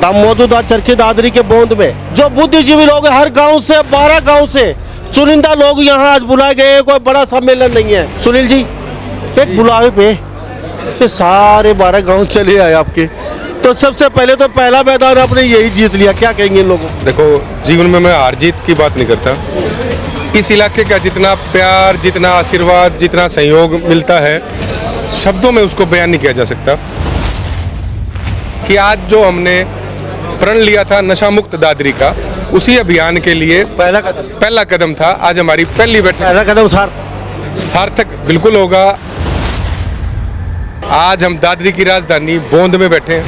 हम मौजूद आज चरखी दादरी के बोंद में। जो बुद्धिजीवी लोग हर गांव से 12 गांव से चुनिंदा लोग यहाँ आज बुलाए गए हैं। कोई बड़ा सम्मेलन नहीं है। सुनील जी, एक बुलावे पे ये सारे 12 गांव चले आए आपके, तो सबसे पहले तो पहला मैदान आपने यही जीत लिया, क्या कहेंगे इन लोगों को? देखो, जीवन में मैं हार जीत की बात नहीं करता। इस इलाके का जितना प्यार, जितना आशीर्वाद, जितना सहयोग मिलता है, शब्दों में उसको बयान नहीं किया जा सकता। कि आज जो हमने प्रण लिया था नशा मुक्त दादरी का, उसी अभियान के लिए पहला कदम था। आज हमारी पहली बैठक, पहला कदम सार्थक बिल्कुल होगा। आज हम दादरी की राजधानी बोंद में बैठे हैं।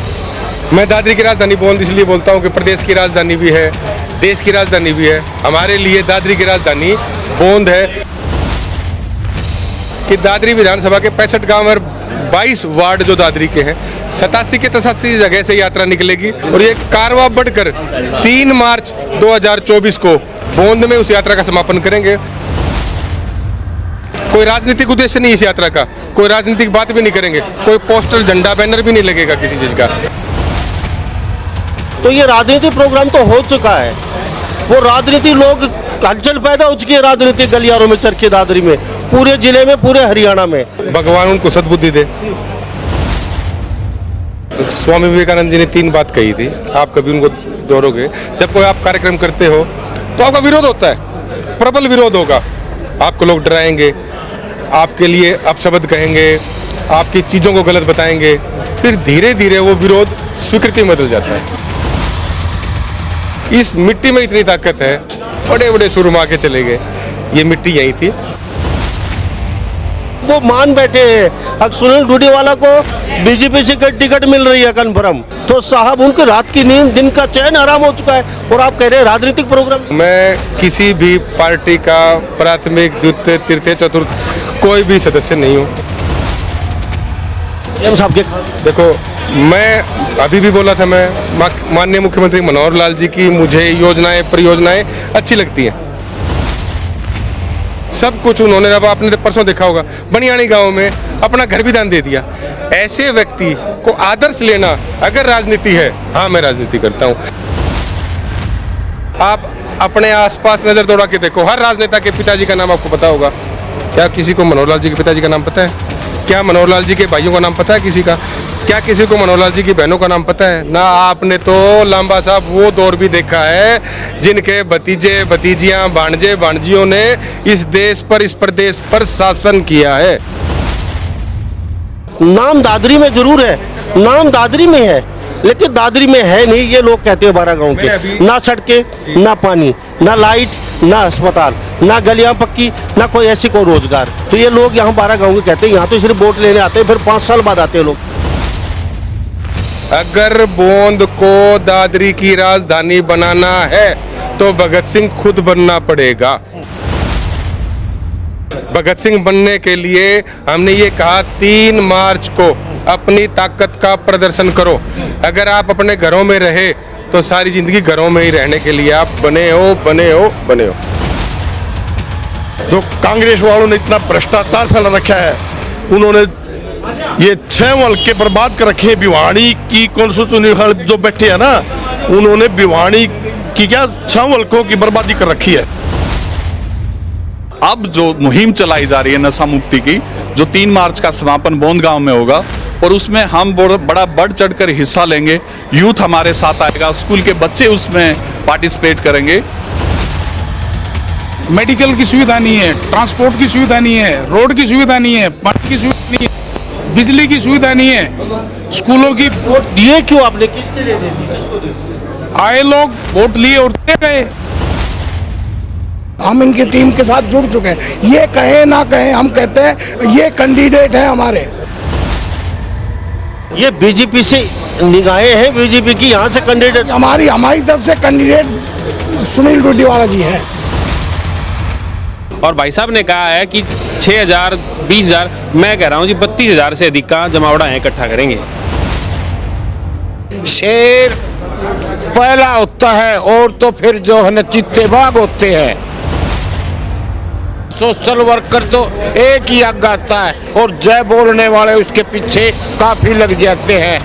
मैं दादरी की राजधानी बोंद इसलिए बोलता हूँ कि प्रदेश की राजधानी भी है, देश की राजधानी भी है। हमारे लिए दादरी की राजधानी बोंद है। कि दादरी विधानसभा के 65 गांव और 22 वार्ड जो दादरी के हैं, 87 के 83 जगह से यात्रा निकलेगी और ये कारवां बढ़कर 3 मार्च 2024 को बोंद में उस यात्रा का समापन करेंगे। कोई राजनीतिक उद्देश्य नहीं इस यात्रा का, कोई राजनीतिक बात भी नहीं करेंगे, कोई पोस्टर, झंडा, बैनर भी नहीं लगेगा किसी चीज का। तो ये राजनीतिक प्रोग्राम तो हो चुका है। वो राजनीति लोग हलचल पैदा हो चुकी है राजनीतिक गलियारों में, चरखी दादरी में, पूरे जिले में, पूरे हरियाणा में। भगवान उनको सद्बुद्धि दे। स्वामी विवेकानंद जी ने 3 बात कही थी, आप कभी उनको दोहरोगे। जब कोई आप कार्यक्रम करते हो तो आपका विरोध होता है, प्रबल विरोध होगा। आपको लोग डराएंगे, आपके लिए अपशब्द कहेंगे, आपकी चीज़ों को गलत बताएंगे, फिर धीरे धीरे वो विरोध स्वीकृति में बदल जाता है। इस मिट्टी में इतनी ताकत है, बड़े बड़े सुरमा के चले गए, ये मिट्टी यही थी। वो मान बैठे हैं। अब सुनील डूडीवाला को बीजेपी से टिकट मिल रही है कन्फर्म, तो साहब उनकी रात की नींद, दिन का चैन हराम हो चुका है। और आप कह रहे हैं राजनीतिक प्रोग्राम। मैं किसी भी पार्टी का प्राथमिक, द्वितीय, तृतीय, चतुर्थ कोई भी सदस्य नहीं हूँ। देखो, मैं अभी भी बोला था, मैं माननीय मुख्यमंत्री मनोहर लाल जी की मुझे योजनाएं, परियोजनाएं अच्छी लगती हैं। सब कुछ उन्होंने, अब आपने परसों देखा होगा, बनियानी गांव में अपना घर भी दान दे दिया। ऐसे व्यक्ति को आदर्श लेना अगर राजनीति है, हाँ मैं राजनीति करता हूँ। आप अपने आसपास नजर दौड़ा के देखो, हर राजनेता के पिताजी का नाम आपको पता होगा। क्या किसी को मनोहर लाल जी के पिताजी का नाम पता है? क्या मनोहर लाल जी के भाइयों का नाम पता है किसी का? क्या किसी को मनोहर लाल जी की बहनों का नाम पता है? ना। आपने तो लांबा साहब वो दौर भी देखा है जिनके भतीजे, भतीजियां, भांजे, भांजियों ने इस देश पर, इस प्रदेश पर शासन किया है। नाम दादरी में जरूर है, नाम दादरी में है, लेकिन दादरी में है नहीं, ये लोग कहते हैं 12 गांव के। ना सड़कें, ना पानी, ना लाइट, ना अस्पताल, ना गलियां पक्की, ना कोई ऐसी कोई रोजगार। तो ये लोग यहाँ 12 गांव के कहते हैं। यहाँ तो सिर्फ वोट लेने आते हैं, फिर 5 साल बाद आते हैं लोग। अगर बोंद को दादरी की राजधानी बनाना है तो भगत सिंह खुद बनना पड़ेगा। भगत सिंह बनने के लिए हमने ये कहा 3 मार्च को अपनी ताकत का प्रदर्शन करो। अगर आप अपने घरों में रहे तो सारी जिंदगी घरों में ही रहने के लिए आप बने हो, बने हो, बने हो। जो कांग्रेस वालों ने इतना भ्रष्टाचार फैला रखा है, उन्होंने ये 6 हल्के बर्बाद कर रखे हैं। भिवानी की कॉन्स्टिट्यूशन जो बैठे हैं ना, उन्होंने भिवानी की क्या 6 हल्कों की बर्बादी कर रखी है। अब जो मुहिम चलाई जा रही है नशा मुक्ति की, जो 3 मार्च का समापन बोंद गांव में होगा, और उसमें हम बड़ा बढ़ चढ़कर हिस्सा लेंगे। यूथ हमारे साथ आएगा, स्कूल के बच्चे उसमें पार्टिसिपेट करेंगे। मेडिकल की सुविधा नहीं है, ट्रांसपोर्ट की सुविधा नहीं है, रोड की सुविधा नहीं है, पानी की सुविधा नहीं है, बिजली की सुविधा नहीं है, स्कूलों की। वोट दिए क्यों आपने? किसके लिए दे दी? किसको दे दी? आए लोग वोट लिए और दे गए। हम इनकी टीम के साथ जुड़ चुके हैं। ये कहे ना कहे, हम कहते हैं ये कैंडिडेट है हमारे। ये बीजेपी से निगाहें हैं, बीजेपी की, यहाँ से कैंडिडेट हमारी तरफ से कैंडिडेट सुनील डूडीवाला जी है। और भाई साहब ने कहा है कि 6,000, 20,000, मैं कह रहा हूँ जी 32,000 से अधिक का जमावड़ा है इकट्ठा करेंगे। शेर पहला होता है और तो फिर जो है न चित्ते बाग होते हैं। सोशल वर्कर तो एक ही आग आता है और जय बोलने वाले उसके पीछे काफी लग जाते हैं।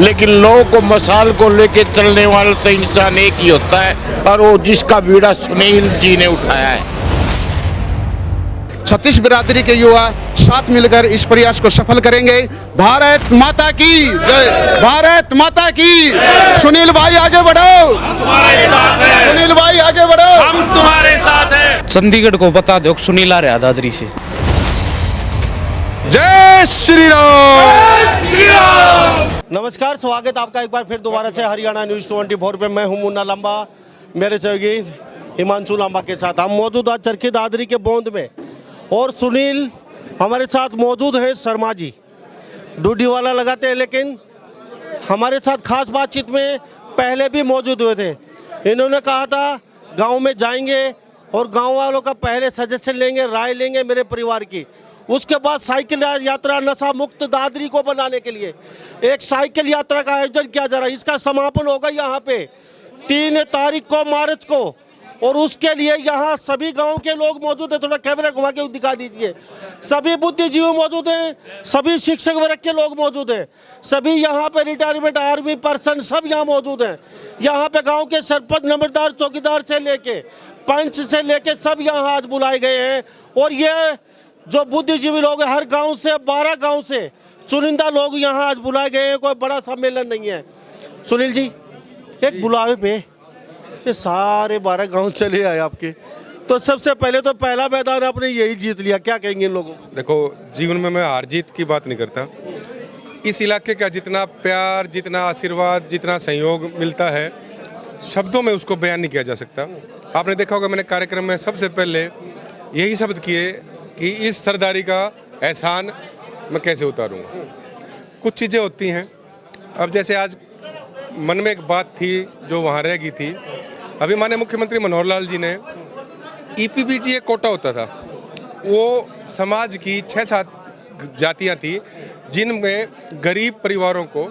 लेकिन लोगों को मसाल को लेके चलने वाला तो इंसान एक ही होता है, और वो जिसका बीड़ा सुनील जी ने उठाया है। छत्तीस बिरादरी के युवा साथ मिलकर इस प्रयास को सफल करेंगे। भारत माता की जय, भारत माता की। सुनील भाई आगे बढ़ो, सुनील भाई आगे बढ़ो, हम तुम्हारे साथ हैं। चंडीगढ़ को बता दो सुनील आ रहा दादरी से। जय श्री राम। नमस्कार, स्वागत आपका एक बार फिर दोबारा से हरियाणा न्यूज़ 24 पे। मैं हूं मुन्ना लंबा, मेरे सहयोगी हिमांशु लांबा के साथ हम मौजूद आज चरखी दादरी के बोंद में, और सुनील हमारे साथ मौजूद हैं। शर्मा जी ड्यूटी वाला लगाते हैं, लेकिन हमारे साथ खास बातचीत में पहले भी मौजूद हुए थे। इन्होंने कहा था गांव में जाएंगे और गांव वालों का पहले सजेशन लेंगे, राय लेंगे मेरे परिवार की। उसके बाद साइकिल यात्रा नशा मुक्त दादरी को बनाने के लिए एक साइकिल यात्रा का आयोजन किया जा रहा है। इसका समापन होगा यहाँ पे 3 तारीख को, मार्च को, और उसके लिए यहाँ सभी गांव के लोग मौजूद हैं। थोड़ा कैमरा घुमा के दिखा दीजिए। सभी बुद्धिजीवी मौजूद हैं, सभी शिक्षक वर्ग के लोग मौजूद हैं, सभी यहाँ पे रिटायरमेंट आर्मी पर्सन सब यहाँ मौजूद हैं। यहाँ पे गांव के सरपंच, नंबरदार, चौकीदार से लेके पंच से लेके सब यहाँ आज बुलाए गए हैं। और ये जो बुद्धिजीवी लोग हैं, हर गाँव से 12 गाँव से चुनिंदा लोग यहाँ आज बुलाए गए हैं। कोई बड़ा सम्मेलन नहीं है। सुनील जी, एक बुलावे पे ये सारे 12 गांव चले आए आपके, तो सबसे पहले तो पहला मैदान आपने यही जीत लिया, क्या कहेंगे इन लोगों को? देखो, जीवन में मैं हार जीत की बात नहीं करता। इस इलाके का जितना प्यार, जितना आशीर्वाद, जितना सहयोग मिलता है, शब्दों में उसको बयान नहीं किया जा सकता। आपने देखा होगा मैंने कार्यक्रम में सबसे पहले यही शब्द किए कि इस सरदारी का एहसान मैं कैसे उतारूँगा। कुछ चीज़ें होती हैं, अब जैसे आज मन में एक बात थी जो वहाँ रह गई थी। अभी माननीय मुख्यमंत्री मनोहर लाल जी ने ईपीबीजी एक कोटा होता था, वो समाज की 6-7 जातियां थी जिनमें गरीब परिवारों को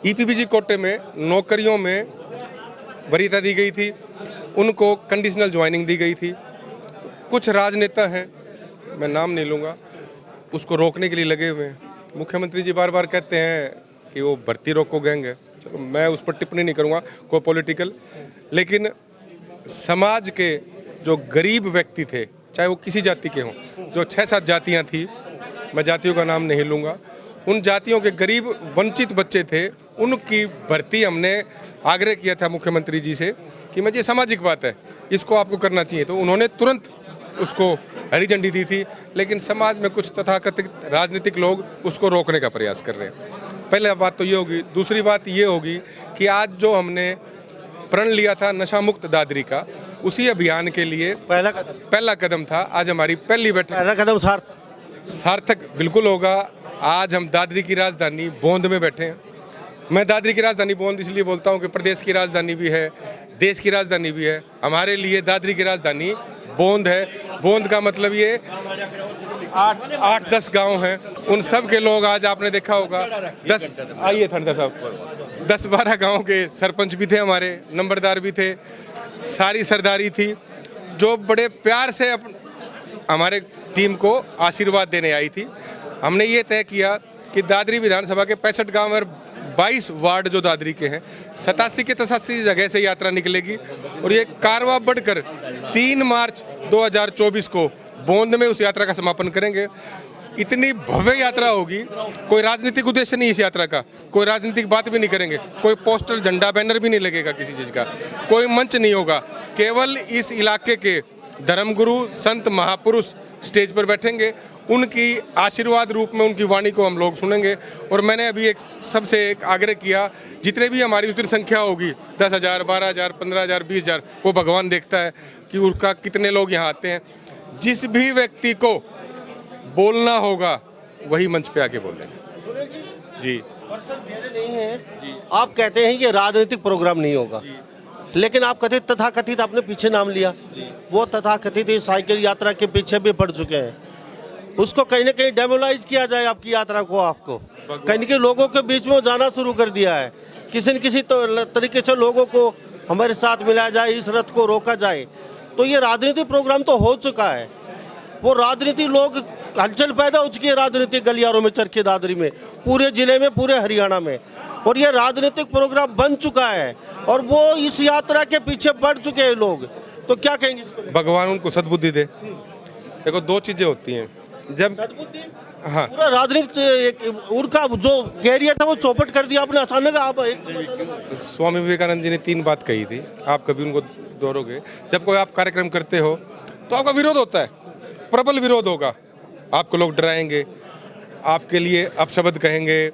ईपीबीजी कोटे में नौकरियों में वरीयता दी गई थी, उनको कंडीशनल ज्वाइनिंग दी गई थी। कुछ राजनेता हैं, मैं नाम नहीं लूँगा, उसको रोकने के लिए लगे हुए हैं। मुख्यमंत्री जी बार बार कहते हैं कि वो भर्ती रोको गैंग है। चलो, मैं उस पर टिप्पणी नहीं करूँगा, कोई पॉलिटिकल, लेकिन समाज के जो गरीब व्यक्ति थे, चाहे वो किसी जाति के हों, जो 6-7 जातियाँ थी, मैं जातियों का नाम नहीं लूँगा, उन जातियों के गरीब वंचित बच्चे थे, उनकी भर्ती हमने आग्रह किया था मुख्यमंत्री जी से कि मैं ये सामाजिक बात है, इसको आपको करना चाहिए। तो उन्होंने तुरंत उसको हरी झंडी दी थी, लेकिन समाज में कुछ तथाकथित राजनीतिक लोग उसको रोकने का प्रयास कर रहे हैं। पहले बात तो ये होगी। दूसरी बात ये होगी कि आज जो हमने प्रण लिया था नशा मुक्त दादरी का, उसी अभियान के लिए पहला कदम था। आज हमारी पहली बैठक, पहला कदम सार्थक बिल्कुल होगा। आज हम दादरी की राजधानी बोंद में बैठे हैं। मैं दादरी की राजधानी बोंद इसलिए बोलता हूँ कि प्रदेश की राजधानी भी है, देश की राजधानी भी है। हमारे लिए दादरी की राजधानी बोंद है। बोंद का मतलब ये 8-10 गांव हैं, उन सब के लोग आज आपने देखा होगा 10-12 गांव के सरपंच भी थे, हमारे नंबरदार भी थे, सारी सरदारी थी जो बड़े प्यार से हमारे टीम को आशीर्वाद देने आई थी। हमने ये तय किया कि दादरी विधानसभा के 65 गांव और 22 वार्ड जो दादरी के हैं, 87 के 83 जगह से यात्रा निकलेगी और ये कारवां बढ़कर 3 मार्च 2024 को बोंद में उस यात्रा का समापन करेंगे। इतनी भव्य यात्रा होगी, कोई राजनीतिक उद्देश्य नहीं इस यात्रा का, कोई राजनीतिक बात भी नहीं करेंगे, कोई पोस्टर, झंडा, बैनर भी नहीं लगेगा किसी चीज़ का, कोई मंच नहीं होगा। केवल इस इलाके के धर्मगुरु, संत, महापुरुष स्टेज पर बैठेंगे, उनकी आशीर्वाद रूप में उनकी वाणी को हम लोग सुनेंगे। और मैंने अभी सबसे एक आग्रह किया, जितने भी हमारी उतनी संख्या होगी, 10,000, 12,000, 15,000, 20,000, वो भगवान देखता है कि उसका कितने लोग यहाँ आते हैं। जिस भी व्यक्ति को बोलना होगा वही मंच पे आके बोलेंगे। जी, और सर मेरे नहीं है जी। आप कहते हैं कि राजनीतिक प्रोग्राम नहीं होगा, लेकिन आप तथाकथित आपने पीछे नाम लिया, वो तथाकथित साइकिल यात्रा के पीछे भी पड़ चुके हैं। उसको कहीं ना कहीं डेमोलाइज किया जाए आपकी यात्रा को, आपको कहीं ना कहीं लोगों के बीच में जाना शुरू कर दिया है। किसी न किसी तरीके से लोगों को हमारे साथ मिलाया जाए, इस रथ को रोका जाए। तो ये राजनीतिक प्रोग्राम तो हो चुका है, वो राजनीति लोग हलचल पैदा हो चुकी है राजनीतिक गलियारों में, चरखी दादरी में, पूरे जिले में, पूरे हरियाणा में। और ये राजनीतिक प्रोग्राम बन चुका है और वो इस यात्रा के पीछे बढ़ चुके हैं लोग, तो क्या कहेंगे इसको? भगवान उनको सद्बुद्धि दे। देखो दो चीज़ें होती हैं, जब सद्बुद्धि, हाँ पूरा राजनीतिक उनका जो कैरियर था वो चौपट कर दिया आपने अचानक। आप स्वामी विवेकानंद जी ने 3 बात कही थी, आप कभी उनको दोहरोगे। जब कोई आप कार्यक्रम करते हो तो आपका विरोध होता है, प्रबल विरोध होगा, आपको लोग डराएंगे, आपके लिए अपशब्द कहेंगे,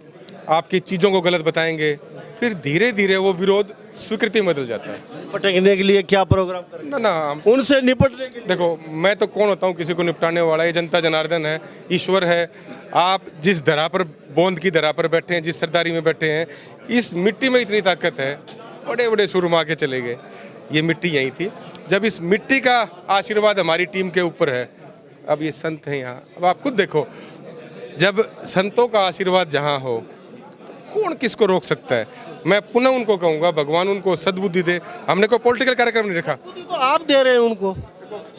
आपकी चीज़ों को गलत बताएंगे, फिर धीरे धीरे वो विरोध स्वीकृति में बदल जाता है। निपटने के लिए क्या प्रोग्राम करें? ना उनसे निपटने के लिए देखो, मैं तो कौन होता हूँ किसी को निपटाने वाला? ये जनता जनार्दन है, ईश्वर है। आप जिस धरा पर, बोंद की धरा पर बैठे हैं, जिस सरदारी में बैठे हैं, इस मिट्टी में इतनी ताकत है, बड़े बड़े सुरमा के चले गए। ये मिट्टी यहीं थी, जब इस मिट्टी का आशीर्वाद हमारी टीम के ऊपर है। अब ये संत हैं यहाँ, अब आप खुद देखो, जब संतों का आशीर्वाद जहाँ हो, कौन किसको रोक सकता है? मैं पुनः उनको कहूँगा, भगवान उनको सद्बुद्धि दे। हमने कोई पॉलिटिकल कार्यक्रम नहीं रखा, तो आप दे रहे हैं उनको।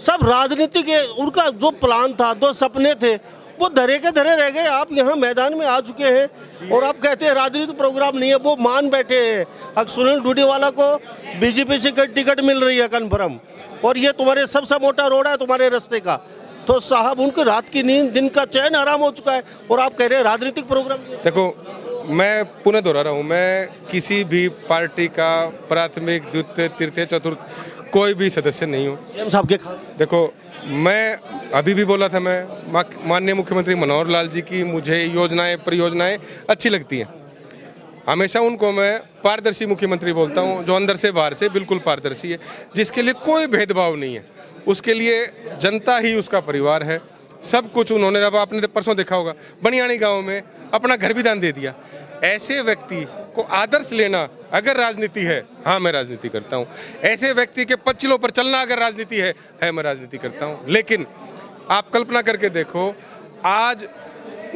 सब राजनीतिक उनका जो प्लान था, जो सपने थे, वो धरे के धरे रह गए। आप यहाँ मैदान में आ चुके हैं और आप कहते हैं राजनीतिक प्रोग्राम नहीं है। वो मान बैठे हैं, अब सुनील डूडीवाला को बीजेपी से टिकट मिल रही है कन्फर्म, और ये तुम्हारे सबसे मोटा रोड है तुम्हारे रास्ते का। तो साहब उनके रात की नींद, दिन का चैन आराम हो चुका है और आप कह रहे हैं राजनीतिक प्रोग्राम। देखो, मैं पुनः दोहरा रहा हूँ, मैं किसी भी पार्टी का प्राथमिक, द्वितीय, तृतीय, चतुर्थ कोई भी सदस्य नहीं हूँ। सीएम साहब के खास देखो, मैं अभी भी बोला था, मैं माननीय मुख्यमंत्री मनोहर लाल जी की मुझे योजनाएं, परियोजनाएं अच्छी लगती हैं। हमेशा उनको मैं पारदर्शी मुख्यमंत्री बोलता हूँ, जो अंदर से बाहर से बिल्कुल पारदर्शी है, जिसके लिए कोई भेदभाव नहीं है। उसके लिए जनता ही उसका परिवार है। सब कुछ उन्होंने, अब आपने परसों देखा होगा, बनियानी गांव में अपना घर भी दान दे दिया। ऐसे व्यक्ति को आदर्श लेना अगर राजनीति है, हाँ मैं राजनीति करता हूँ। ऐसे व्यक्ति के पचिलों पर चलना अगर राजनीति है मैं राजनीति करता हूँ। लेकिन आप कल्पना करके देखो, आज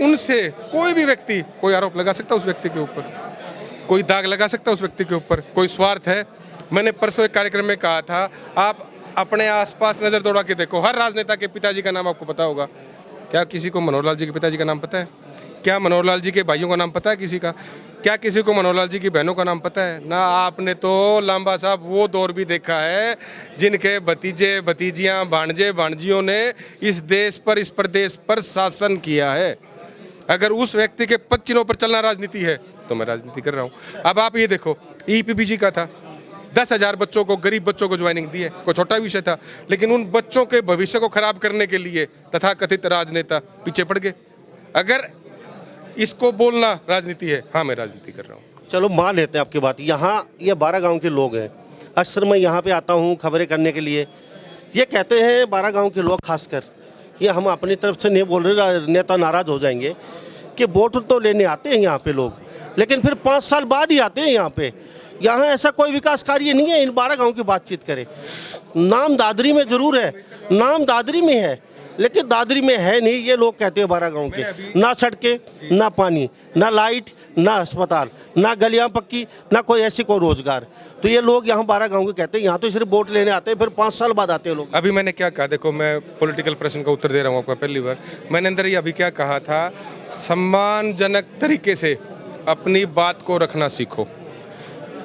उनसे कोई भी व्यक्ति कोई आरोप लगा सकता है उस व्यक्ति के ऊपर, कोई दाग लगा सकता है उस व्यक्ति के ऊपर, कोई स्वार्थ है। मैंने परसों एक कार्यक्रम में कहा था, आप अपने आसपास नज़र दौड़ा के देखो, हर राजनेता के पिताजी का नाम आपको पता होगा। क्या किसी को मनोहर लाल जी के पिताजी का नाम पता है? क्या मनोहर लाल जी के भाइयों का नाम पता है किसी का? क्या किसी को मनोहर लाल जी की बहनों का नाम पता है? ना। आपने तो लांबा साहब वो दौर भी देखा है जिनके भतीजे, भतीजियाँ, भांजे, भांजियों ने इस देश पर, इस प्रदेश पर शासन किया है। अगर उस व्यक्ति के पद चिन्हों पर चलना राजनीति है तो मैं राजनीति कर रहा हूँ। अब आप ये देखो, ईपीपीजी का था, 10,000 बच्चों को, गरीब बच्चों को ज्वाइनिंग दी है। कोई छोटा विषय था, लेकिन उन बच्चों के भविष्य को खराब करने के लिए तथाकथित राजनेता पीछे पड़ गए। अगर इसको बोलना राजनीति है, हाँ मैं राजनीति कर रहा हूँ। चलो मान लेते हैं आपकी बात। यहाँ ये 12 गांव के लोग हैं। अक्सर मैं यहाँ पे आता हूँ खबरें करने के लिए। ये कहते हैं 12 गांव के लोग खासकर, ये हम अपनी तरफ से नहीं बोल रहे, नेता नाराज हो जाएंगे, कि वोट तो लेने आते हैं यहाँ पे लोग, लेकिन फिर 5 साल बाद ही आते हैं यहाँ पे। यहाँ ऐसा कोई विकास कार्य नहीं है। इन 12 गांव की बातचीत करें, नाम दादरी में जरूर है, नाम दादरी में है, लेकिन दादरी में है नहीं। ये लोग कहते हैं 12 गांव के, ना सड़कें, ना पानी, ना लाइट, ना अस्पताल, ना गलियां पक्की, ना कोई ऐसी कोई रोजगार। तो ये लोग यहाँ 12 गांव के कहते हैं, यहाँ तो सिर्फ वोट लेने आते हैं, फिर 5 साल बाद आते हैं लोग। अभी मैंने क्या कहा, देखो मैं पॉलिटिकल प्रश्न का उत्तर दे रहा हूँ आपका पहली बार। मैंने अंदर ही अभी क्या कहा था, सम्मानजनक तरीके से अपनी बात को रखना सीखो।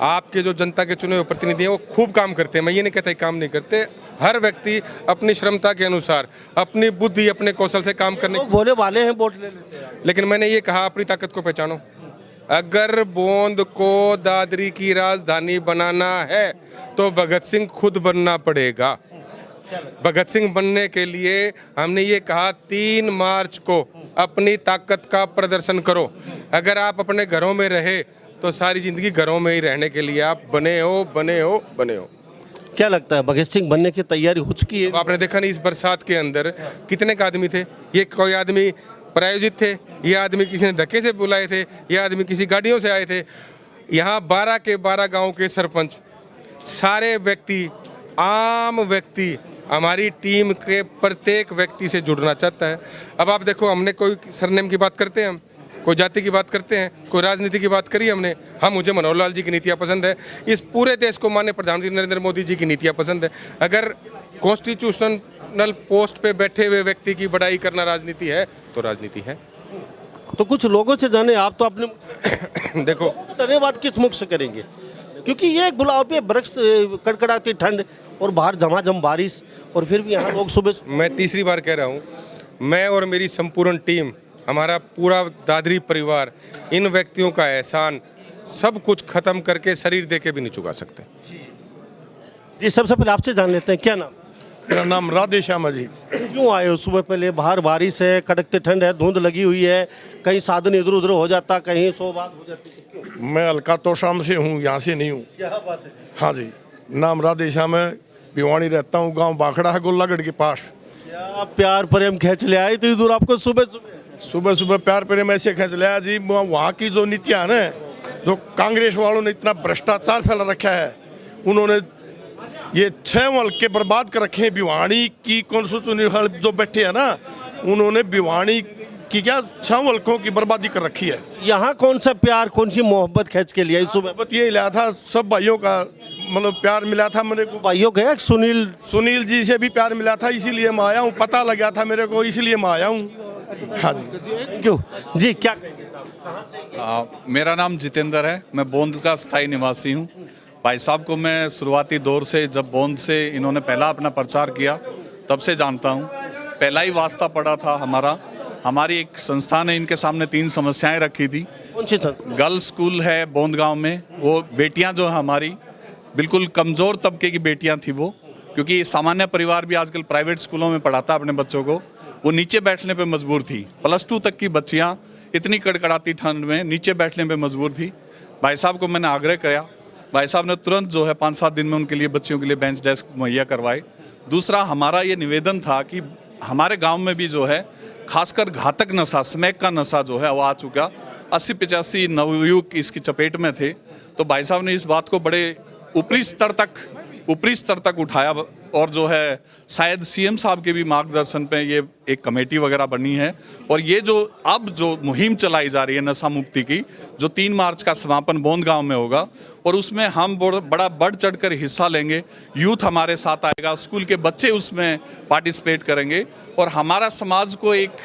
आपके जो जनता के चुने हुए प्रतिनिधि हैं वो खूब काम करते हैं, मैं ये नहीं कहता काम नहीं करते। हर व्यक्ति अपनी क्षमता के अनुसार, अपनी बुद्धि, अपने कौशल से काम करने बोले वाले हैं, वोट ले लेते हैं। लेकिन मैंने ये कहा, अपनी ताकत को पहचानो। अगर बोंद को दादरी की राजधानी बनाना है तो भगत सिंह खुद बनना पड़ेगा। भगत सिंह बनने के लिए हमने ये कहा 3 मार्च को अपनी ताकत का प्रदर्शन करो। अगर आप अपने घरों में रहे तो सारी जिंदगी घरों में ही रहने के लिए आप बने हो। क्या लगता है भगत सिंह बनने की तैयारी हो चुकी है? आपने देखा नहीं, इस बरसात के अंदर कितने आदमी थे। ये कोई आदमी प्रायोजित थे, ये आदमी किसी ने धक्के से बुलाए थे, ये आदमी किसी गाड़ियों से आए थे। यहाँ 12 के 12 गाँव के सरपंच, सारे व्यक्ति, आम व्यक्ति हमारी टीम के प्रत्येक व्यक्ति से जुड़ना चाहता है। अब आप देखो, हमने कोई सरनेम की बात करते हैं, हम कोई जाति की बात करते हैं, कोई राजनीति की बात करी हमने। मुझे मनोहर लाल जी की नीतियाँ पसंद है, इस पूरे देश को माननीय प्रधानमंत्री नरेंद्र मोदी जी की नीतियाँ पसंद है। अगर कॉन्स्टिट्यूशनल पोस्ट पे बैठे हुए व्यक्ति की बड़ाई करना राजनीति है तो राजनीति है। तो कुछ लोगों से जाने, आप तो अपने देखो धन्यवाद किस मुख से करेंगे, क्योंकि ये गुलाब पे बरस कड़कड़ाती ठंड और बाहर झमाझम बारिश, और फिर भी यहाँ लोग सुबह मैं तीसरी बार कह रहा हूँ, मैं और मेरी संपूर्ण टीम, हमारा पूरा दादरी परिवार इन व्यक्तियों का एहसान सब कुछ खत्म करके शरीर दे के भी नहीं चुका सकते। जी सबसे पहले आपसे जान लेते हैं, क्या नाम? मेरा नाम राधे श्याम है जी। क्यों आए हो सुबह? पहले बाहर बारिश है, कड़कती ठंड है, धुंध लगी हुई है, कहीं साधन इधर उधर हो जाता, कहीं सो बात हो जाती, तो क्यों? मैं अलका तो शाम से हूँ, यहाँ से नहीं हूँ। क्या बात है? हाँ जी, नाम राधे श्याम है, भिवानी रहता हूँ, गांव बाखड़ा है गोलागढ़ के पास। क्या प्यार प्रेम खींच ले आए इतनी दूर आपको सुबह सुबह? सुबह सुबह प्यार प्रेम ऐसे खींच लिया जी। वहाँ की जो नीतियाँ है ना, जो कांग्रेस वालों ने इतना भ्रष्टाचार फैला रखा है, उन्होंने ये 6 हल्के बर्बाद कर रखे हैं। भिवानी की कॉन्स्टिट्यूशन जो बैठे हैं ना, उन्होंने भिवानी की क्या 6 हल्कों की बर्बादी कर रखी है। यहाँ कौन सा प्यार, कौन सी मोहब्बत खींच के लिया इस सुबह? बस ये लिया था, सब भाइयों का मतलब प्यार मिला था मेरे को। भाइयों का सुनील जी से भी प्यार मिला था, इसीलिए मैं आया हूँ। पता लगा था मेरे को, इसलिए मैं आया हूँ। हाँ जी। क्यों जी, क्या कहेंगे साहब? मेरा नाम जितेंद्र है, मैं बोंद का स्थायी निवासी हूँ। भाई साहब को मैं शुरुआती दौर से, जब बोंद से इन्होंने पहला अपना प्रचार किया, तब से जानता हूँ। पहला ही वास्ता पड़ा था हमारा। हमारी एक संस्था ने इनके सामने 3 समस्याएं रखी थी। कौन सी संस्था? गर्ल्स स्कूल है बोंद गांव में, वो बेटियां जो है हमारी बिल्कुल कमज़ोर तबके की बेटियां थी वो, क्योंकि सामान्य परिवार भी आजकल प्राइवेट स्कूलों में पढ़ाता अपने बच्चों को, वो नीचे बैठने पे मजबूर थी। +2 तक की बच्चियां इतनी कड़कड़ाती ठंड में नीचे बैठने पे मजबूर थी। भाई साहब को मैंने आग्रह किया, भाई साहब ने तुरंत जो है 5-7 दिन में उनके लिए, बच्चियों के लिए बेंच डेस्क मुहैया करवाए। दूसरा हमारा ये निवेदन था कि हमारे गांव में भी जो है खासकर घातक नशा, स्मैक का नशा जो है वो आ चुका। 80-85 नवयुवक इसकी चपेट में थे। तो भाई साहब ने इस बात को बड़े ऊपरी स्तर तक उठाया, और जो है शायद सीएम साहब के भी मार्गदर्शन पे ये एक कमेटी वगैरह बनी है। और ये जो अब जो मुहिम चलाई जा रही है नशा मुक्ति की, जो 3 मार्च का समापन बोंद गांव में होगा, और उसमें हम बड़ा बढ़ चढ़ कर हिस्सा लेंगे। यूथ हमारे साथ आएगा, स्कूल के बच्चे उसमें पार्टिसिपेट करेंगे, और हमारा समाज को एक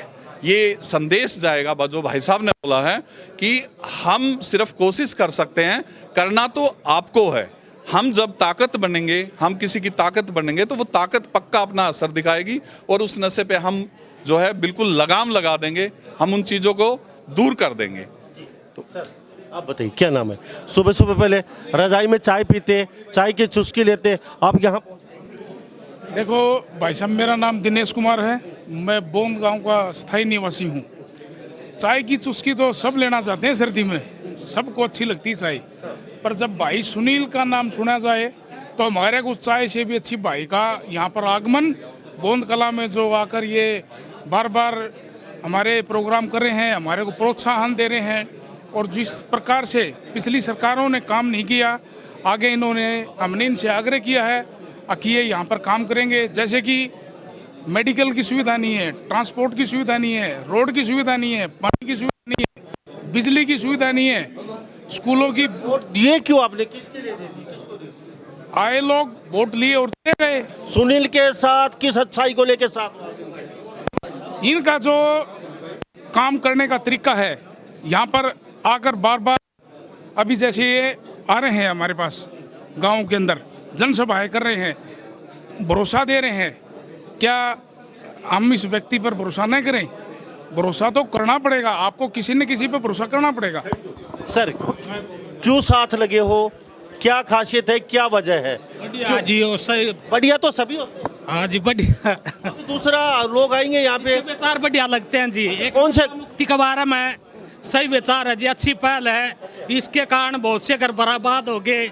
ये संदेश जाएगा जो भाई साहब ने बोला है कि हम सिर्फ कोशिश कर सकते हैं, करना तो आपको है। हम जब ताकत बनेंगे, हम किसी की ताकत बनेंगे, तो वो ताकत पक्का अपना असर दिखाएगी, और उस नशे पे हम जो है बिल्कुल लगाम लगा देंगे, हम उन चीज़ों को दूर कर देंगे। तो आप बताइए, क्या नाम है? सुबह सुबह पहले रजाई में चाय पीते, चाय की चुस्की लेते, आप यहाँ? देखो भाई साहब, मेरा नाम दिनेश कुमार है, मैं बोंद गांव का स्थायी निवासी हूँ। चाय की चुस्की तो सब लेना चाहते हैं सर्दी में, सबको अच्छी लगती है चाय, पर जब भाई सुनील का नाम सुना जाए तो हमारे को चाय से भी अच्छी भाई का यहाँ पर आगमन, बोंद कला में जो आकर ये बार बार हमारे प्रोग्राम कर रहे हैं, हमारे को प्रोत्साहन दे रहे हैं। और जिस प्रकार से पिछली सरकारों ने काम नहीं किया, आगे हमने इनसे आग्रह किया है कि ये यहाँ पर काम करेंगे। जैसे कि मेडिकल की सुविधा नहीं है, ट्रांसपोर्ट की सुविधा नहीं है, रोड की सुविधा नहीं है, पानी की सुविधा नहीं है, बिजली की सुविधा नहीं है, स्कूलों की। वोट दिए क्यों आपने? किसके लिए दे दी? किसको दे दी? आए लोग वोट लिए और दे गए। सुनील के साथ किस अच्छाई को लेके साथ? इनका जो काम करने का तरीका है, यहाँ पर आकर बार बार, अभी जैसे ये आ रहे हैं हमारे पास गांव के अंदर, जनसभाएं कर रहे हैं, भरोसा दे रहे हैं। क्या हम इस व्यक्ति पर भरोसा नहीं करें? भरोसा तो करना पड़ेगा, आपको किसी न किसी पर भरोसा करना पड़ेगा। सर क्यों साथ लगे हो? क्या खासियत है, क्या वजह है? बढ़िया जी, और सही बढ़िया तो सभी होते हैं। हाँ जी, बढ़िया। दूसरा लोग आएंगे यहाँ पे, विचार बढ़िया लगते हैं जी। एक कौन से? मुक्ति के बारे में सही विचार है जी, अच्छी पहल है। इसके कारण बहुत से घर बर्बाद हो गए,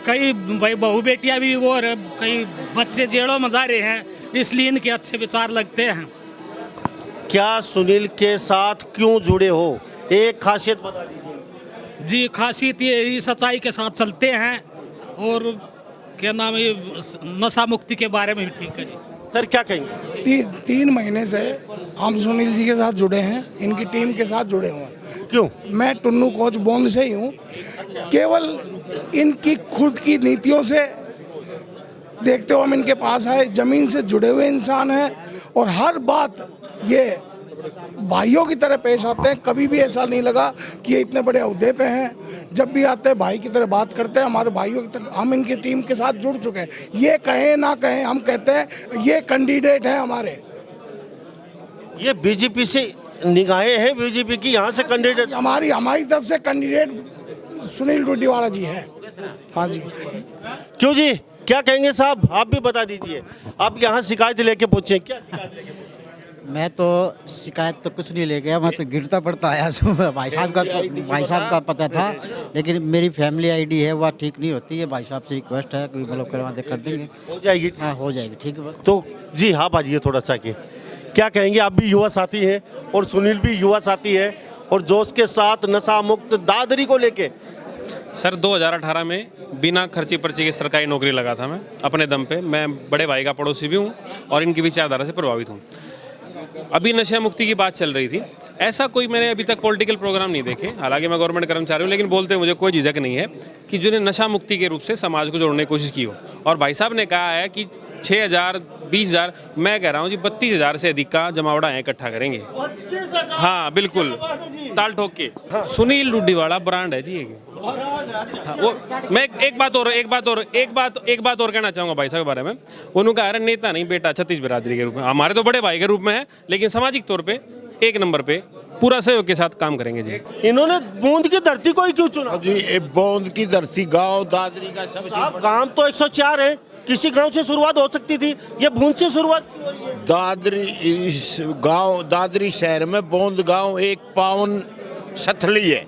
कई भाई बहू बेटियां भी, और कई बच्चे जेलों में जा रहे हैं, इसलिए इनके अच्छे विचार लगते हैं। क्या सुनील के साथ क्यों जुड़े हो? एक खासियत बता दीजिए जी। खासियत ये सच्चाई के साथ चलते हैं, और क्या नाम है, नशा मुक्ति के बारे में भी ठीक है जी। सर क्या कहेंगे? 3 महीने से हम सुनील जी के साथ जुड़े हैं, इनकी टीम के साथ जुड़े हुए हैं। क्यों? मैं टुन्नू कोच बोंद से ही हूँ। केवल इनकी खुद की नीतियों से देखते हो हम इनके पास आए, जमीन से जुड़े हुए इंसान हैं, और हर बात ये भाइयों की तरह पेश आते हैं। कभी भी ऐसा नहीं लगा कि ये इतने बड़े ओहदे पे हैं। जब भी आते हैं भाई की तरह बात करते हैं, हमारे भाइयों की तरह। हम इनकी टीम के साथ जुड़ चुके हैं। ये कहें ना कहें, हम कहते हैं ये कैंडिडेट हैं हमारे। ये बीजेपी से निगाहें हैं बीजेपी की, यहाँ से कैंडिडेट। हमारी तरफ से कैंडिडेट सुनील डूडीवाला जी है। हाँ जी। क्यों जी, क्या कहेंगे साहब, आप भी बता दीजिए। आप यहाँ शिकायत लेके पूछे, क्या शिकायत लेके पूछे? मैं तो शिकायत तो कुछ नहीं ले गया, मैं तो गिरता पड़ता आया भाई साहब का पता था, लेकिन मेरी फैमिली आईडी है वह ठीक नहीं होती है। भाई साहब से रिक्वेस्ट है, कोई मतलब करवा दे, कर देंगे, हो जाएगी। हाँ हो जाएगी, ठीक है। तो जी हाँ बाजिए थोड़ा सा कि क्या कहेंगे, आप भी युवा साथी हैं और सुनील भी युवा साथी है और जोश के साथ नशा मुक्त दादरी को लेके। सर 2018 में बिना खर्ची पर्ची के सरकारी नौकरी लगा था मैं अपने दम पे। मैं बड़े भाई का पड़ोसी भी हूँ और इनकी विचारधारा से प्रभावित हूँ। अभी नशा मुक्ति की बात चल रही थी, ऐसा कोई मैंने अभी तक पॉलिटिकल प्रोग्राम नहीं देखे। हालांकि मैं गवर्नमेंट कर्मचारी हूँ, लेकिन बोलते मुझे कोई झिझक नहीं है कि जिन्हें नशा मुक्ति के रूप से समाज को जोड़ने की कोशिश की हो। और भाई साहब ने कहा है कि 6,000 20,000, मैं कह रहा हूँ जी 32,000 से अधिक का जमावड़ा यहाँ इकट्ठा करेंगे। हाँ बिल्कुल, ताल ठोक के। सुनील डूडीवाला ब्रांड है जी ये। हाँ, वो मैं एक बात और कहना चाहूँगा भाई साहब के बारे में। उन्होंने कहा नेता नहीं बेटा, छत्तीस बिरादरी के रूप में, हमारे तो बड़े भाई के रूप में है, लेकिन सामाजिक तौर पे एक नंबर पे पूरा सहयोग के साथ काम करेंगे जी। इन्होंने बूंद की धरती को ही क्यों चुना जी? बूंद की धरती गांव दादरी का सबसे काम तो 104 है, किसी गांव से शुरुआत हो सकती थी, ये बूंद से शुरुआत क्यों हो रही है? दादरी इस गांव दादरी शहर में बूंद गांव एक पावन सथली है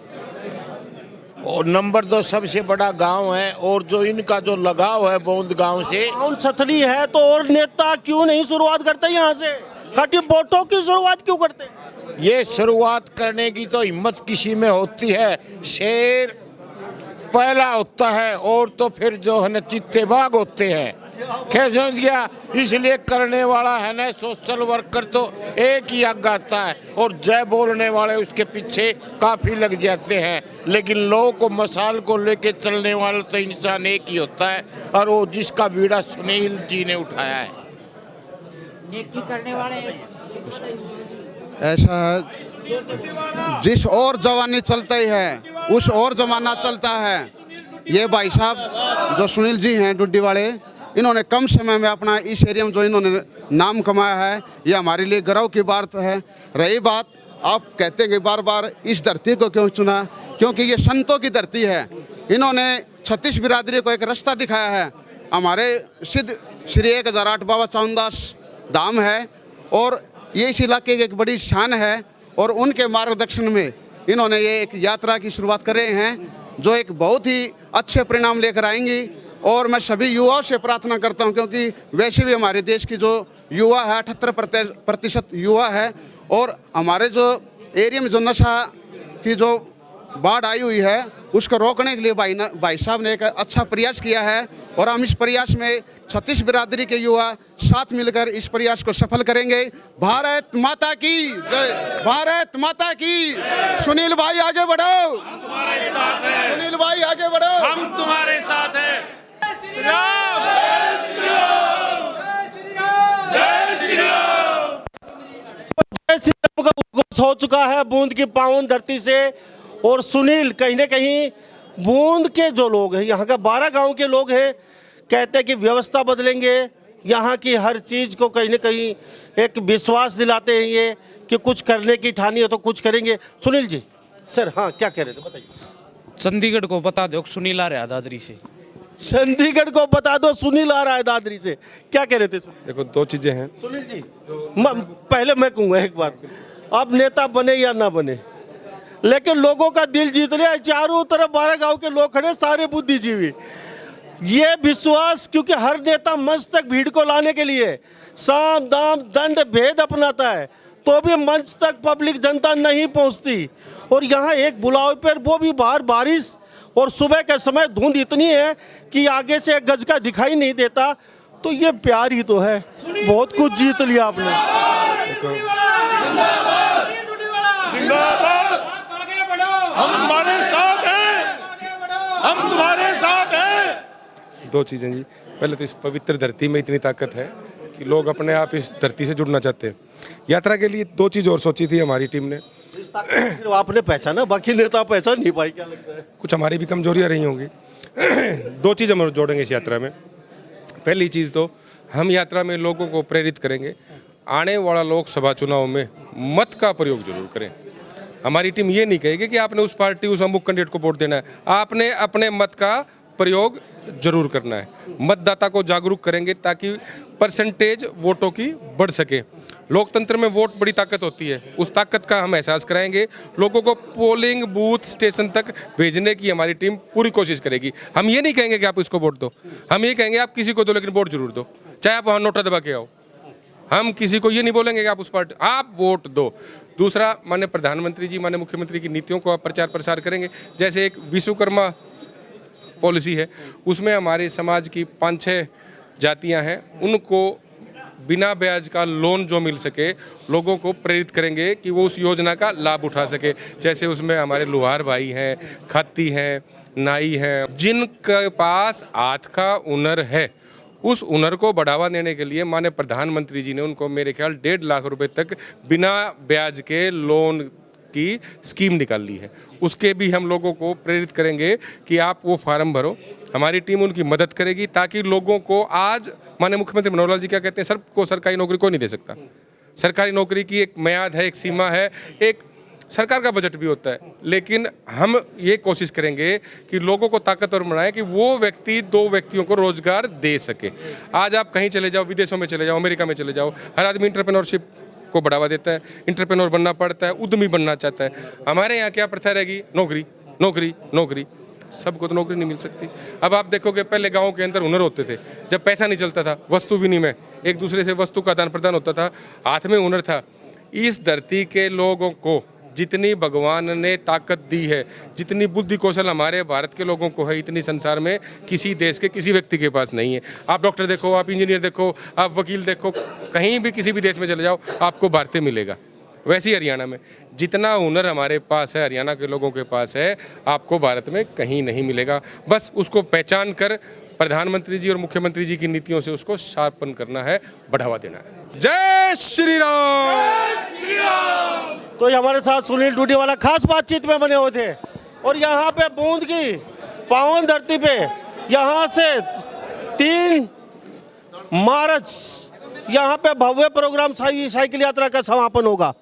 और नंबर 2 सबसे बड़ा गांव है। और जो इनका जो लगाव है बूंद गांव से, पावन सथली है तो और नेता क्यों नहीं शुरुआत करते यहाँ से? खटी बोटों की शुरुआत क्यों करते? ये शुरुआत करने की तो हिम्मत किसी में होती है, शेर पहला होता है और तो फिर जो है ना चित्ते बाग होते हैं। क्या समझ गया? इसलिए करने वाला है ना सोशल वर्कर तो एक ही आग आता है और जय बोलने वाले उसके पीछे काफी लग जाते हैं। लेकिन लोगों को मसाल को लेके चलने वाला तो इंसान एक ही होता है और वो जिसका बीड़ा सुनील जी ने उठाया है। करने वाले ऐसा है, जिस और जवानी चलती है उस और जमाना चलता है। ये भाई साहब जो सुनील जी हैं डूडीवाले, इन्होंने कम समय में अपना इस एरिया में जो इन्होंने नाम कमाया है, ये हमारे लिए गर्व की बात है। रही बात आप कहते हैं कि बार बार इस धरती को क्यों चुना, क्योंकि ये संतों की धरती है। इन्होंने 36 बिरादरी को एक रास्ता दिखाया है। हमारे सिद्ध श्री 1008 बाबा चावनदास धाम है और ये इस इलाके की एक बड़ी शान है और उनके मार्गदर्शन में इन्होंने ये एक यात्रा की शुरुआत कर रहे हैं जो एक बहुत ही अच्छे परिणाम लेकर आएंगी। और मैं सभी युवाओं से प्रार्थना करता हूं, क्योंकि वैसे भी हमारे देश की जो युवा है 78% युवा है और हमारे जो एरिया में जो नशा की जो बाढ़ आई हुई है उसको रोकने के लिए भाई साहब ने एक अच्छा प्रयास किया है और हम इस प्रयास में 36 बिरादरी के युवा साथ मिलकर इस प्रयास को सफल करेंगे। भारत माता की जय, भारत माता की। सुनील भाई आगे बढ़ो, सुनील भाई आगे बढ़ो, हम तुम्हारे साथ हैं। जय श्री राम का उद्घोष हो चुका है बूंद की पावन धरती से। और सुनील कहीं ना कहीं बूंद के जो लोग हैं, यहाँ का 12 गांव के लोग हैं, कहते हैं कि व्यवस्था बदलेंगे, यहाँ की हर चीज़ को कहीं ना कहीं एक विश्वास दिलाते हैं ये कि कुछ करने की ठानी हो तो कुछ करेंगे। सुनील जी सर, हाँ क्या कह रहे थे बताइए। चंडीगढ़ को बता दो सुनील आ रहा है दादरी से। चंडीगढ़ को बता दो सुनील आ रहा है दादरी से, क्या कह रहे थे? देखो 2 चीज़ें हैं सुनील जी, पहले मैं कहूँगा एक बात, आप नेता बने या ना बने, लेकिन लोगों का दिल जीत लिया। चारों तरफ 12 गांव के लोग खड़े, सारे बुद्धिजीवी। ये विश्वास, क्योंकि हर नेता मंच तक भीड़ को लाने के लिए साम दाम दंड भेद अपनाता है, तो भी मंच तक पब्लिक जनता नहीं पहुंचती। और यहाँ एक बुलावे पर, वो भी बाहर बारिश और सुबह के समय धुंध इतनी है कि आगे से 1 गज का दिखाई नहीं देता। तो ये प्यार ही तो है, बहुत कुछ जीत लिया आपने। हम तुम्हारे साथ हैं, हम तुम्हारे साथ हैं। 2 चीज़ें जी, पहले तो इस पवित्र धरती में इतनी ताकत है कि लोग अपने आप इस धरती से जुड़ना चाहते हैं। यात्रा के लिए 2 चीज़ और सोची थी हमारी टीम ने। सिर्फ आपने पहचाना, बाकी नेता पहचान नहीं पाई, क्या लगता है? कुछ हमारी भी कमजोरियां रही होंगी। 2 चीज़ हम जोड़ेंगे इस यात्रा में। पहली चीज़ तो हम यात्रा में लोगों को प्रेरित करेंगे, आने वाला लोकसभा चुनाव में मत का प्रयोग जरूर करें। हमारी टीम ये नहीं कहेगी कि आपने उस पार्टी उस अमुक कैंडिडेट को वोट देना है, आपने अपने मत का प्रयोग जरूर करना है। मतदाता को जागरूक करेंगे ताकि परसेंटेज वोटों की बढ़ सके। लोकतंत्र में वोट बड़ी ताकत होती है, उस ताकत का हम एहसास कराएंगे। लोगों को पोलिंग बूथ स्टेशन तक भेजने की हमारी टीम पूरी कोशिश करेगी। हम ये नहीं कहेंगे कि आप इसको वोट दो, हम ये कहेंगे आप किसी को दो लेकिन वोट जरूर दो, चाहे आप वहाँ नोटा दबा के आओ। हम किसी को ये नहीं बोलेंगे कि आप उस पार्टी आप वोट दो। दूसरा, माननीय प्रधानमंत्री जी माननीय मुख्यमंत्री की नीतियों को आप प्रचार प्रसार करेंगे। जैसे एक विश्वकर्मा पॉलिसी है, उसमें हमारे समाज की 5-6 जातियां हैं, उनको बिना ब्याज का लोन जो मिल सके लोगों को प्रेरित करेंगे कि वो उस योजना का लाभ उठा सके। जैसे उसमें हमारे लुहार भाई हैं, खत्ती हैं, नाई हैं, जिनके पास हाथ का हुनर है, उस हुनर को बढ़ावा देने के लिए माननीय प्रधानमंत्री जी ने उनको मेरे ख्याल 1.5 लाख रुपए तक बिना ब्याज के लोन की स्कीम निकाल ली है। उसके भी हम लोगों को प्रेरित करेंगे कि आप वो फार्म भरो। हमारी टीम उनकी मदद करेगी ताकि लोगों को, आज माननीय मुख्यमंत्री मनोहर लाल जी क्या कहते हैं, सबको सरकारी नौकरी कोई नहीं दे सकता। सरकारी नौकरी की एक म्याद है, एक सीमा है, एक सरकार का बजट भी होता है, लेकिन हम ये कोशिश करेंगे कि लोगों को ताकतवर बनाएं कि वो व्यक्ति 2 व्यक्तियों को रोजगार दे सके। आज आप कहीं चले जाओ, विदेशों में चले जाओ, अमेरिका में चले जाओ, हर आदमी एंटरप्रेन्योरशिप को बढ़ावा देता है, एंटरप्रेन्योर बनना पड़ता है, उद्यमी बनना चाहता है। हमारे यहाँ क्या प्रथा रहेगी, नौकरी नौकरी नौकरी। सबको तो नौकरी नहीं मिल सकती। अब आप देखोगे पहले गाँव के अंदर हुनर होते थे, जब पैसा नहीं चलता था, वस्तु विनिमय, एक दूसरे से वस्तु का आदान प्रदान होता था, हाथ में हुनर था। इस धरती के लोगों को जितनी भगवान ने ताकत दी है, जितनी बुद्धि कौशल हमारे भारत के लोगों को है, इतनी संसार में किसी देश के किसी व्यक्ति के पास नहीं है। आप डॉक्टर देखो, आप इंजीनियर देखो, आप वकील देखो, कहीं भी किसी भी देश में चले जाओ आपको भारतीय मिलेगा। वैसे ही हरियाणा में जितना हुनर हमारे पास है, हरियाणा के लोगों के पास है, आपको भारत में कहीं नहीं मिलेगा। बस उसको पहचान कर प्रधानमंत्री जी और मुख्यमंत्री जी की नीतियों से उसको शार्पन करना है, बढ़ावा देना है। जय श्री राम। तो ये हमारे साथ सुनील डूडीवाला खास बातचीत में बने हुए थे। और यहाँ पे बूंद की पावन धरती पे यहाँ से 3 मार्च यहाँ पे भव्य प्रोग्राम साइकिल यात्रा का समापन होगा।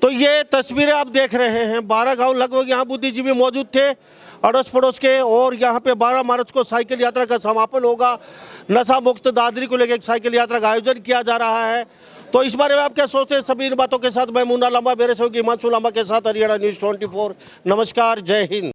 तो ये तस्वीरें आप देख रहे हैं, 12 गांव लगभग यहाँ बुद्धिजीवी मौजूद थे अड़ोस पड़ोस के। और यहाँ पे 12 मार्च को साइकिल यात्रा का समापन होगा। नशा मुक्त दादरी को लेकर एक साइकिल यात्रा का आयोजन किया जा रहा है। तो इस बारे में आप क्या सोचते हैं? सभी इन बातों के साथ मैं मुन्ना लांबा, मेरे सहयोगी हिमांशु लांबा के साथ हरियाणा न्यूज़ 24। नमस्कार, जय हिंद।